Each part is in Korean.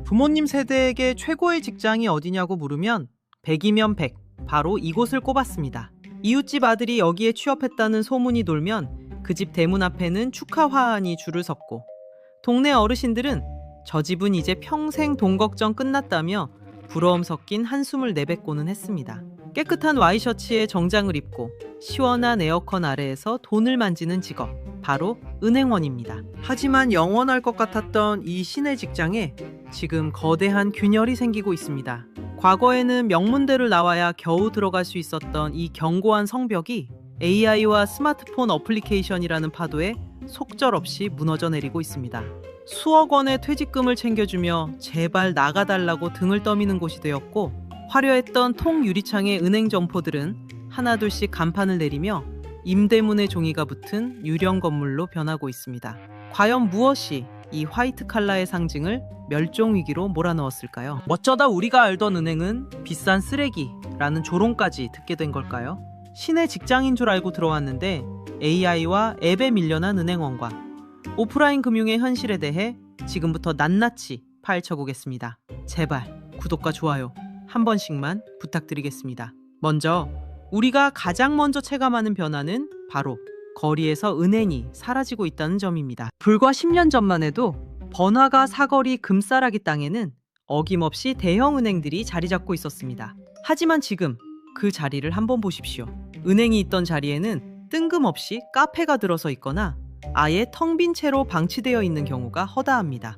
부모님 세대에게 최고의 직장이 어디냐고 물으면 100이면 100, 바로 이곳을 꼽았습니다. 이웃집 아들이 여기에 취업했다는 소문이 돌면 그 집 대문 앞에는 축하 화환이 줄을 섰고, 동네 어르신들은 저 집은 이제 평생 돈 걱정 끝났다며 부러움 섞인 한숨을 내뱉고는 했습니다. 깨끗한 와이셔츠에 정장을 입고 시원한 에어컨 아래에서 돈을 만지는 직업, 바로 은행원입니다. 하지만 영원할 것 같았던 이 신의 직장에 지금 거대한 균열이 생기고 있습니다. 과거에는 명문대를 나와야 겨우 들어갈 수 있었던 이 견고한 성벽이 AI와 스마트폰 어플리케이션이라는 파도에 속절없이 무너져 내리고 있습니다. 수억 원의 퇴직금을 챙겨주며 제발 나가달라고 등을 떠미는 곳이 되었고, 화려했던 통유리창의 은행 점포들은 하나둘씩 간판을 내리며 임대문의 종이가 붙은 유령 건물로 변하고 있습니다. 과연 무엇이 이 화이트 칼라의 상징을 멸종위기로 몰아넣었을까요? 어쩌다 우리가 알던 은행은 비싼 쓰레기라는 조롱까지 듣게 된 걸까요? 신의 직장인 줄 알고 들어왔는데 AI와 앱에 밀려난 은행원과 오프라인 금융의 현실에 대해 지금부터 낱낱이 파헤쳐보겠습니다. 제발 구독과 좋아요 한 번씩만 부탁드리겠습니다. 먼저 우리가 가장 먼저 체감하는 변화는 바로 거리에서 은행이 사라지고 있다는 점입니다. 불과 10년 전만 해도 번화가 사거리 금싸라기 땅에는 어김없이 대형 은행들이 자리 잡고 있었습니다. 하지만 지금 그 자리를 한번 보십시오. 은행이 있던 자리에는 뜬금없이 카페가 들어서 있거나 아예 텅 빈 채로 방치되어 있는 경우가 허다합니다.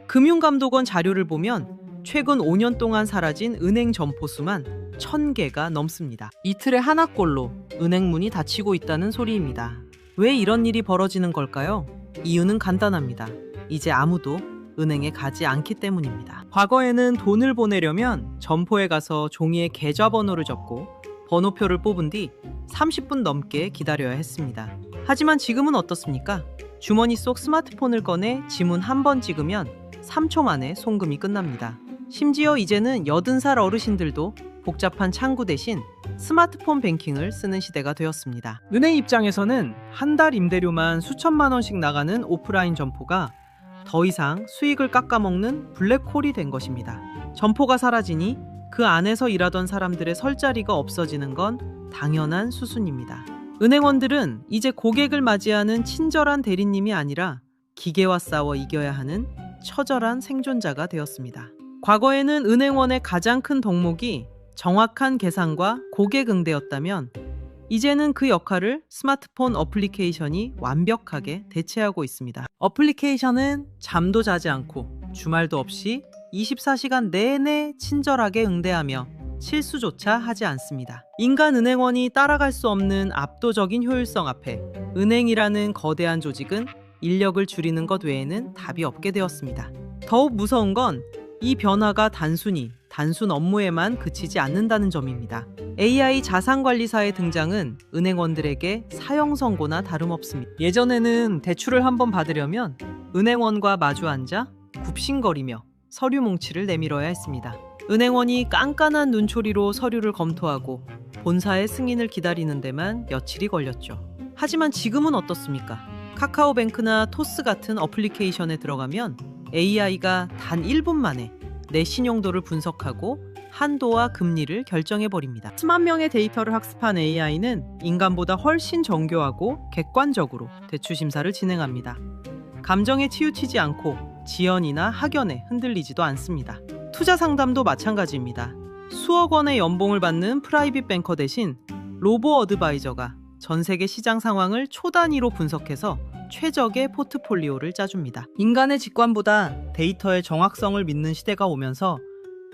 금융감독원 자료를 보면 최근 5년 동안 사라진 은행 점포 수만 1000개가 넘습니다. 이틀에 하나꼴로 은행 문이 닫히고 있다는 소리입니다. 왜 이런 일이 벌어지는 걸까요? 이유는 간단합니다. 이제 아무도 은행에 가지 않기 때문입니다. 과거에는 돈을 보내려면 점포에 가서 종이에 계좌번호를 적고 번호표를 뽑은 뒤 30분 넘게 기다려야 했습니다. 하지만 지금은 어떻습니까? 주머니 속 스마트폰을 꺼내 지문 한 번 찍으면 3초 만에 송금이 끝납니다. 심지어 이제는 80살 어르신들도 복잡한 창구 대신 스마트폰 뱅킹을 쓰는 시대가 되었습니다. 은행 입장에서는 한 달 임대료만 수천만 원씩 나가는 오프라인 점포가 더 이상 수익을 깎아먹는 블랙홀이 된 것입니다. 점포가 사라지니 그 안에서 일하던 사람들의 설 자리가 없어지는 건 당연한 수순입니다. 은행원들은 이제 고객을 맞이하는 친절한 대리님이 아니라 기계와 싸워 이겨야 하는 처절한 생존자가 되었습니다. 과거에는 은행원의 가장 큰 덕목이 정확한 계산과 고객 응대였다면 이제는 그 역할을 스마트폰 어플리케이션이 완벽하게 대체하고 있습니다. 어플리케이션은 잠도 자지 않고 주말도 없이 24시간 내내 친절하게 응대하며 실수조차 하지 않습니다. 인간 은행원이 따라갈 수 없는 압도적인 효율성 앞에 은행이라는 거대한 조직은 인력을 줄이는 것 외에는 답이 없게 되었습니다. 더욱 무서운 건 이 변화가 단순 업무에만 그치지 않는다는 점입니다. AI 자산관리사의 등장은 은행원들에게 사형 선고나 다름없습니다. 예전에는 대출을 한번 받으려면 은행원과 마주 앉아 굽신거리며 서류 뭉치를 내밀어야 했습니다. 은행원이 깐깐한 눈초리로 서류를 검토하고 본사의 승인을 기다리는 데만 며칠이 걸렸죠. 하지만 지금은 어떻습니까? 카카오뱅크나 토스 같은 어플리케이션에 들어가면 AI가 단 1분 만에 내 신용도를 분석하고 한도와 금리를 결정해버립니다. 수만 명의 데이터를 학습한 AI는 인간보다 훨씬 정교하고 객관적으로 대출 심사를 진행합니다. 감정에 치우치지 않고 지연이나 학연에 흔들리지도 않습니다. 투자 상담도 마찬가지입니다. 수억 원의 연봉을 받는 프라이빗 뱅커 대신 로보 어드바이저가 전 세계 시장 상황을 초 단위로 분석해서 최적의 포트폴리오를 짜줍니다. 인간의 직관보다 데이터의 정확성을 믿는 시대가 오면서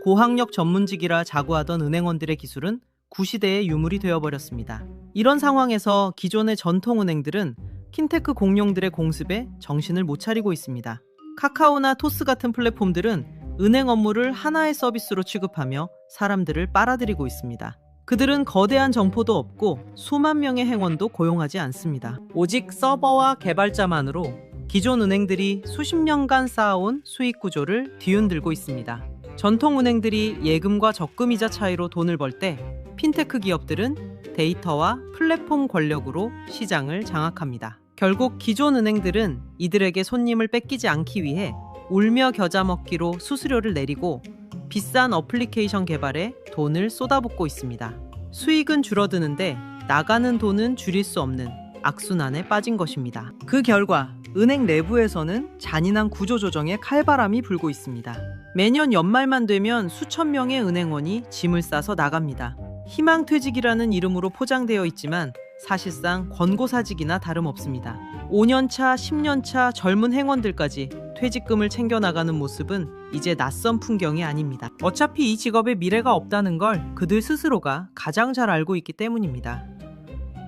고학력 전문직이라 자부하던 은행원들의 기술은 구시대의 유물이 되어버렸습니다. 이런 상황에서 기존의 전통은행들은 킨테크 공룡들의 공습에 정신을 못 차리고 있습니다. 카카오나 토스 같은 플랫폼들은 은행 업무를 하나의 서비스로 취급하며 사람들을 빨아들이고 있습니다. 그들은 거대한 점포도 없고 수만 명의 행원도 고용하지 않습니다. 오직 서버와 개발자만으로 기존 은행들이 수십 년간 쌓아온 수익 구조를 뒤흔들고 있습니다. 전통 은행들이 예금과 적금이자 차이로 돈을 벌 때 핀테크 기업들은 데이터와 플랫폼 권력으로 시장을 장악합니다. 결국 기존 은행들은 이들에게 손님을 뺏기지 않기 위해 울며 겨자 먹기로 수수료를 내리고 비싼 어플리케이션 개발에 돈을 쏟아붓고 있습니다. 수익은 줄어드는데 나가는 돈은 줄일 수 없는 악순환에 빠진 것입니다. 그 결과 은행 내부에서는 잔인한 구조조정에 칼바람이 불고 있습니다. 매년 연말만 되면 수천 명의 은행원이 짐을 싸서 나갑니다. 희망퇴직이라는 이름으로 포장되어 있지만 사실상 권고사직이나 다름없습니다. 5년차, 10년차 젊은 행원들까지 퇴직금을 챙겨나가는 모습은 이제 낯선 풍경이 아닙니다. 어차피 이 직업에 미래가 없다는 걸 그들 스스로가 가장 잘 알고 있기 때문입니다.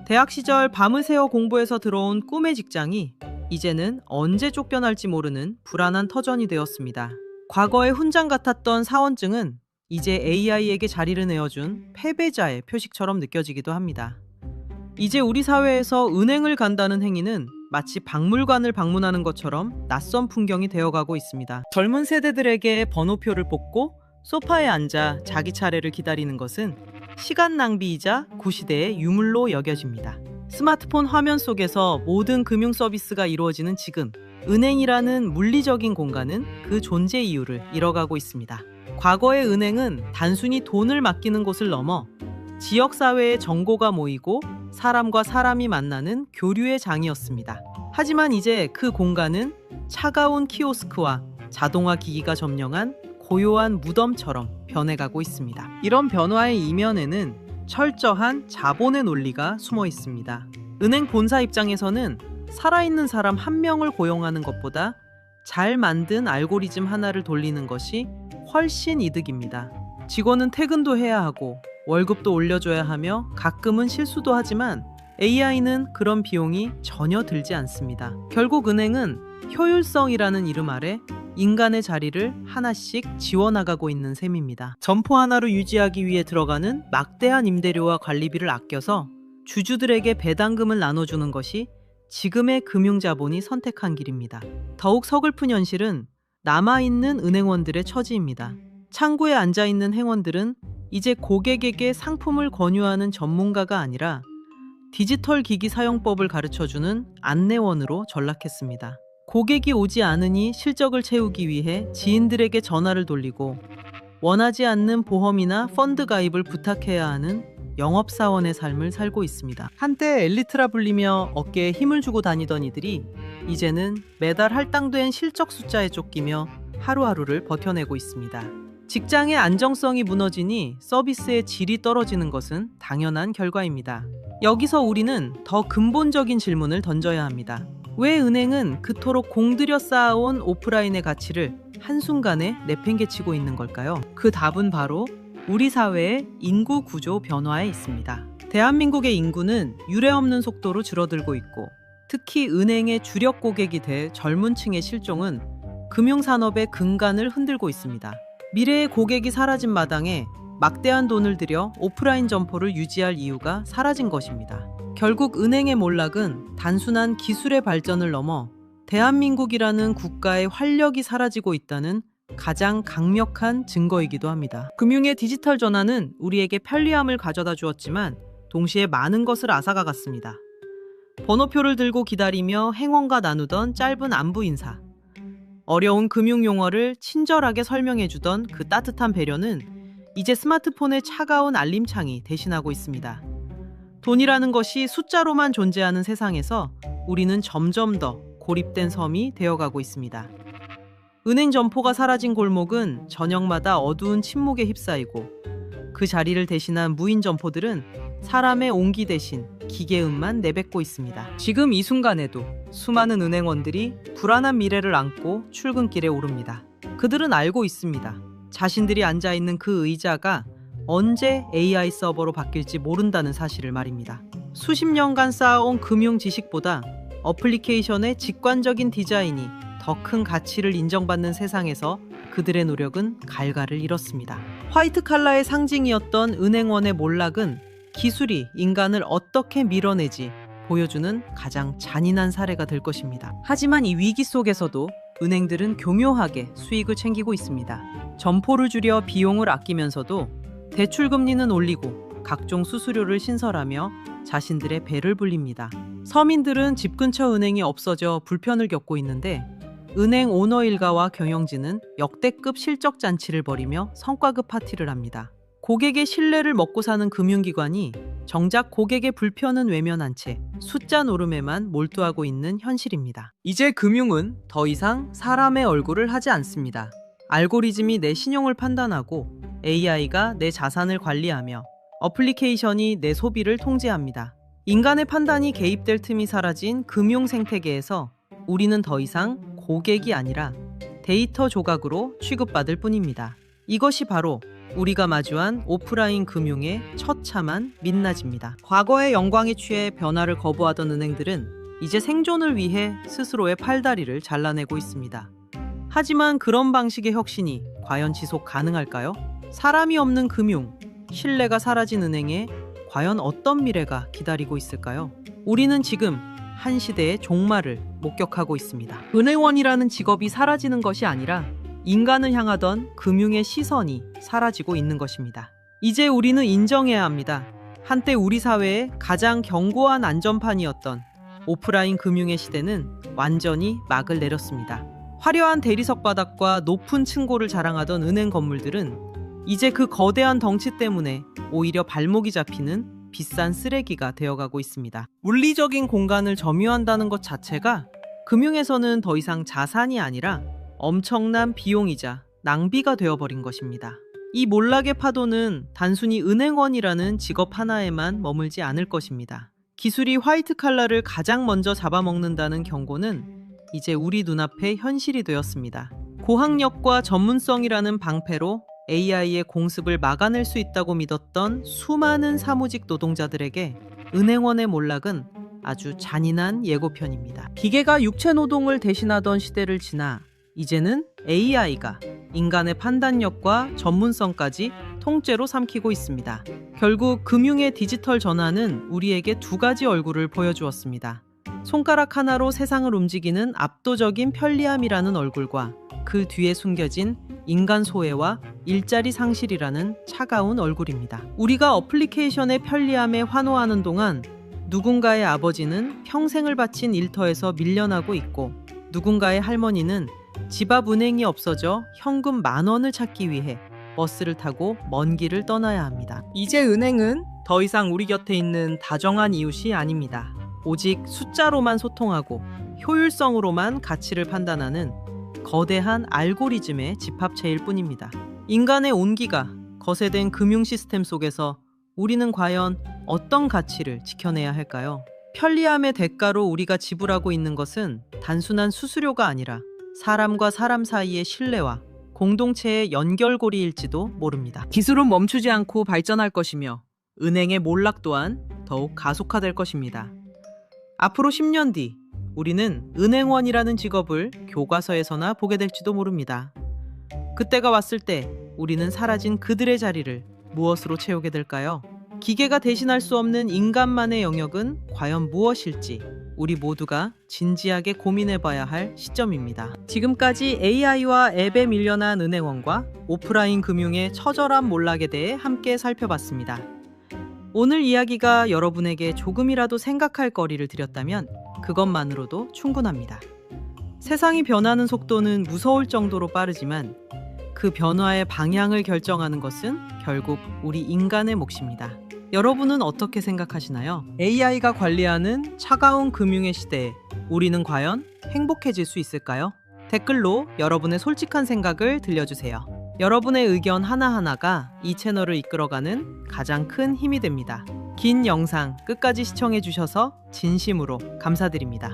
대학 시절 밤을 새워 공부해서 들어온 꿈의 직장이 이제는 언제 쫓겨날지 모르는 불안한 터전이 되었습니다. 과거의 훈장 같았던 사원증은 이제 AI에게 자리를 내어준 패배자의 표식처럼 느껴지기도 합니다. 이제 우리 사회에서 은행을 간다는 행위는 마치 박물관을 방문하는 것처럼 낯선 풍경이 되어가고 있습니다. 젊은 세대들에게 번호표를 뽑고 소파에 앉아 자기 차례를 기다리는 것은 시간 낭비이자 구시대의 유물로 여겨집니다. 스마트폰 화면 속에서 모든 금융 서비스가 이루어지는 지금, 은행이라는 물리적인 공간은 그 존재 이유를 잃어가고 있습니다. 과거의 은행은 단순히 돈을 맡기는 곳을 넘어 지역사회의 정보가 모이고 사람과 사람이 만나는 교류의 장이었습니다. 하지만 이제 그 공간은 차가운 키오스크와 자동화 기기가 점령한 고요한 무덤처럼 변해가고 있습니다. 이런 변화의 이면에는 철저한 자본의 논리가 숨어 있습니다. 은행 본사 입장에서는 살아있는 사람 한 명을 고용하는 것보다 잘 만든 알고리즘 하나를 돌리는 것이 훨씬 이득입니다. 직원은 퇴근도 해야 하고 월급도 올려줘야 하며 가끔은 실수도 하지만 AI는 그런 비용이 전혀 들지 않습니다. 결국 은행은 효율성이라는 이름 아래 인간의 자리를 하나씩 지워나가고 있는 셈입니다. 점포 하나로 유지하기 위해 들어가는 막대한 임대료와 관리비를 아껴서 주주들에게 배당금을 나눠주는 것이 지금의 금융자본이 선택한 길입니다. 더욱 서글픈 현실은 남아있는 은행원들의 처지입니다. 창구에 앉아있는 행원들은 이제 고객에게 상품을 권유하는 전문가가 아니라 디지털 기기 사용법을 가르쳐주는 안내원으로 전락했습니다. 고객이 오지 않으니 실적을 채우기 위해 지인들에게 전화를 돌리고 원하지 않는 보험이나 펀드 가입을 부탁해야 하는 영업사원의 삶을 살고 있습니다. 한때 엘리트라 불리며 어깨에 힘을 주고 다니던 이들이 이제는 매달 할당된 실적 숫자에 쫓기며 하루하루를 버텨내고 있습니다. 직장의 안정성이 무너지니 서비스의 질이 떨어지는 것은 당연한 결과입니다. 여기서 우리는 더 근본적인 질문을 던져야 합니다. 왜 은행은 그토록 공들여 쌓아온 오프라인의 가치를 한순간에 내팽개치고 있는 걸까요? 그 답은 바로 우리 사회의 인구 구조 변화에 있습니다. 대한민국의 인구는 유례없는 속도로 줄어들고 있고 특히 은행의 주력 고객이 될 젊은 층의 실종은 금융산업의 근간을 흔들고 있습니다. 미래의 고객이 사라진 마당에 막대한 돈을 들여 오프라인 점포를 유지할 이유가 사라진 것입니다. 결국 은행의 몰락은 단순한 기술의 발전을 넘어 대한민국이라는 국가의 활력이 사라지고 있다는 가장 강력한 증거이기도 합니다. 금융의 디지털 전환은 우리에게 편리함을 가져다 주었지만 동시에 많은 것을 앗아가갔습니다. 번호표를 들고 기다리며 행원과 나누던 짧은 안부 인사, 어려운 금융 용어를 친절하게 설명해주던 그 따뜻한 배려는 이제 스마트폰의 차가운 알림창이 대신하고 있습니다. 돈이라는 것이 숫자로만 존재하는 세상에서 우리는 점점 더 고립된 섬이 되어가고 있습니다. 은행 점포가 사라진 골목은 저녁마다 어두운 침묵에 휩싸이고 그 자리를 대신한 무인 점포들은 사람의 온기 대신 기계음만 내뱉고 있습니다. 지금 이 순간에도 수많은 은행원들이 불안한 미래를 안고 출근길에 오릅니다. 그들은 알고 있습니다. 자신들이 앉아있는 그 의자가 언제 AI 서버로 바뀔지 모른다는 사실을 말입니다. 수십 년간 쌓아온 금융 지식보다 어플리케이션의 직관적인 디자인이 더 큰 가치를 인정받는 세상에서 그들의 노력은 갈가를 잃었습니다. 화이트 칼라의 상징이었던 은행원의 몰락은 기술이 인간을 어떻게 밀어내지 보여주는 가장 잔인한 사례가 될 것입니다. 하지만 이 위기 속에서도 은행들은 교묘하게 수익을 챙기고 있습니다. 점포를 줄여 비용을 아끼면서도 대출 금리는 올리고 각종 수수료를 신설하며 자신들의 배를 불립니다. 서민들은 집 근처 은행이 없어져 불편을 겪고 있는데 은행 오너 일가와 경영진은 역대급 실적 잔치를 벌이며 성과급 파티를 합니다. 고객의 신뢰를 먹고 사는 금융기관이 정작 고객의 불편은 외면한 채 숫자 노름에만 몰두하고 있는 현실입니다. 이제 금융은 더 이상 사람의 얼굴을 하지 않습니다. 알고리즘이 내 신용을 판단하고 AI가 내 자산을 관리하며 어플리케이션이 내 소비를 통제합니다. 인간의 판단이 개입될 틈이 사라진 금융 생태계에서 우리는 더 이상 고객이 아니라 데이터 조각으로 취급받을 뿐입니다. 이것이 바로 우리가 마주한 오프라인 금융의 처참한 민낯입니다. 과거의 영광에 취해 변화를 거부하던 은행들은 이제 생존을 위해 스스로의 팔다리를 잘라내고 있습니다. 하지만 그런 방식의 혁신이 과연 지속 가능할까요? 사람이 없는 금융, 신뢰가 사라진 은행에 과연 어떤 미래가 기다리고 있을까요? 우리는 지금 한 시대의 종말을 목격하고 있습니다. 은행원이라는 직업이 사라지는 것이 아니라 인간을 향하던 금융의 시선이 사라지고 있는 것입니다. 이제 우리는 인정해야 합니다. 한때 우리 사회의 가장 견고한 안전판이었던 오프라인 금융의 시대는 완전히 막을 내렸습니다. 화려한 대리석 바닥과 높은 층고를 자랑하던 은행 건물들은 이제 그 거대한 덩치 때문에 오히려 발목이 잡히는 비싼 쓰레기가 되어가고 있습니다. 물리적인 공간을 점유한다는 것 자체가 금융에서는 더 이상 자산이 아니라 엄청난 비용이자 낭비가 되어버린 것입니다. 이 몰락의 파도는 단순히 은행원이라는 직업 하나에만 머물지 않을 것입니다. 기술이 화이트 칼라를 가장 먼저 잡아먹는다는 경고는 이제 우리 눈앞의 현실이 되었습니다. 고학력과 전문성이라는 방패로 AI의 공습을 막아낼 수 있다고 믿었던 수많은 사무직 노동자들에게 은행원의 몰락은 아주 잔인한 예고편입니다. 기계가 육체 노동을 대신하던 시대를 지나 이제는 AI가 인간의 판단력과 전문성까지 통째로 삼키고 있습니다. 결국 금융의 디지털 전환은 우리에게 두 가지 얼굴을 보여주었습니다. 손가락 하나로 세상을 움직이는 압도적인 편리함이라는 얼굴과 그 뒤에 숨겨진 인간 소외와 일자리 상실이라는 차가운 얼굴입니다. 우리가 어플리케이션의 편리함에 환호하는 동안 누군가의 아버지는 평생을 바친 일터에서 밀려나고 있고 누군가의 할머니는 집 앞 은행이 없어져 현금 10,000원을 찾기 위해 버스를 타고 먼 길을 떠나야 합니다. 이제 은행은 더 이상 우리 곁에 있는 다정한 이웃이 아닙니다. 오직 숫자로만 소통하고 효율성으로만 가치를 판단하는 거대한 알고리즘의 집합체일 뿐입니다. 인간의 온기가 거세된 금융 시스템 속에서 우리는 과연 어떤 가치를 지켜내야 할까요? 편리함의 대가로 우리가 지불하고 있는 것은 단순한 수수료가 아니라 사람과 사람 사이의 신뢰와 공동체의 연결고리일지도 모릅니다. 기술은 멈추지 않고 발전할 것이며 은행의 몰락 또한 더욱 가속화될 것입니다. 앞으로 10년 뒤 우리는 은행원이라는 직업을 교과서에서나 보게 될지도 모릅니다. 그때가 왔을 때 우리는 사라진 그들의 자리를 무엇으로 채우게 될까요? 기계가 대신할 수 없는 인간만의 영역은 과연 무엇일지 우리 모두가 진지하게 고민해봐야 할 시점입니다. 지금까지 AI와 앱에 밀려난 은행원과 오프라인 금융의 처절한 몰락에 대해 함께 살펴봤습니다. 오늘 이야기가 여러분에게 조금이라도 생각할 거리를 드렸다면 그것만으로도 충분합니다. 세상이 변하는 속도는 무서울 정도로 빠르지만 그 변화의 방향을 결정하는 것은 결국 우리 인간의 몫입니다. 여러분은 어떻게 생각하시나요? AI가 관리하는 차가운 금융의 시대에 우리는 과연 행복해질 수 있을까요? 댓글로 여러분의 솔직한 생각을 들려주세요. 여러분의 의견 하나하나가 이 채널을 이끌어가는 가장 큰 힘이 됩니다. 긴 영상 끝까지 시청해주셔서 진심으로 감사드립니다.